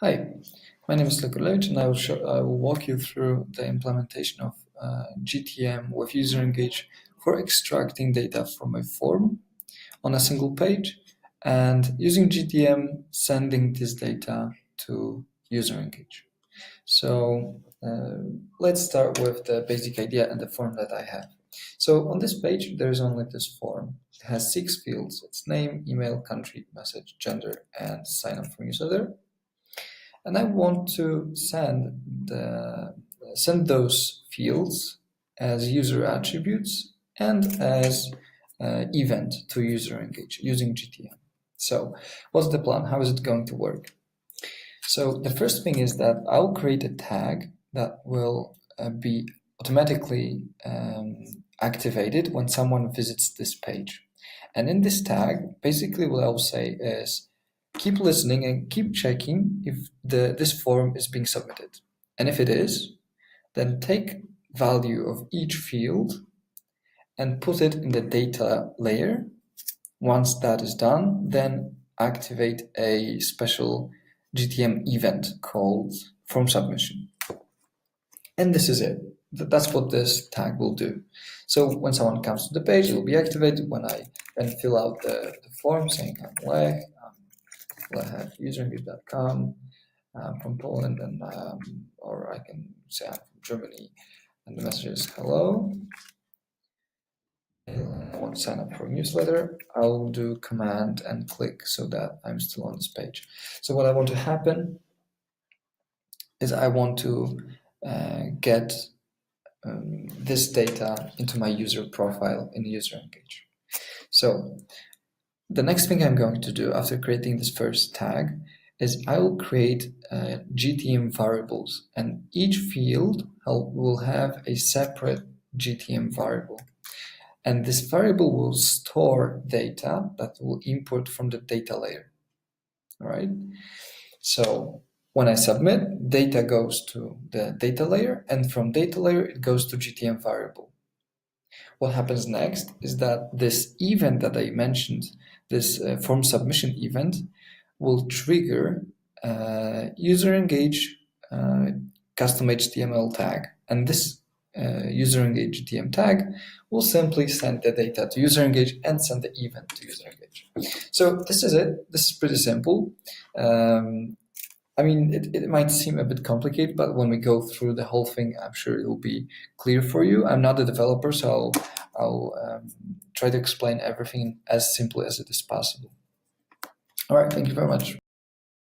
Hi, my name is Luka Levich, and I will walk you through the implementation of GTM with UserEngage for extracting data from a form on a single page and using GTM sending this data to UserEngage. So let's start with the basic idea and the form that I have. So on this page, there's only this form. It has 6 fields. It's name, email, country, message, gender, and sign up for newsletter. And I want to send those fields as user attributes and as event to UserEngage using GTM. So what's the plan? How is it going to work? So the first thing is that I'll create a tag that will be automatically activated when someone visits this page. And in this tag, basically what I'll say is, keep listening and keep checking if this form is being submitted. And if it is, then take value of each field and put it in the data layer. Once that is done, then activate a special GTM event called form submission. And this is it. That's what this tag will do. So when someone comes to the page, it will be activated when I then fill out the form saying I'm Lech, userengage.com, from Poland, and or I can say I'm from Germany, and the message is hello. I want to sign up for a newsletter. I'll do command and click so that I'm still on this page. So what I want to happen is I want to get this data into my user profile in UserEngage. So the next thing I'm going to do after creating this first tag is I will create GTM variables, and each field will have a separate GTM variable. And this variable will store data that will import from the data layer. All right. So when I submit, data goes to the data layer, and from data layer, it goes to GTM variable. What happens next is that this event that I mentioned, this form submission event, will trigger UserEngage custom HTML tag. And this UserEngage GTM tag will simply send the data to UserEngage and send the event to UserEngage. So this is it. This is pretty simple. I mean, it might seem a bit complicated, but when we go through the whole thing, I'm sure it will be clear for you. I'm not a developer, so I'll try to explain everything as simply as it is possible. All right, thank you very much.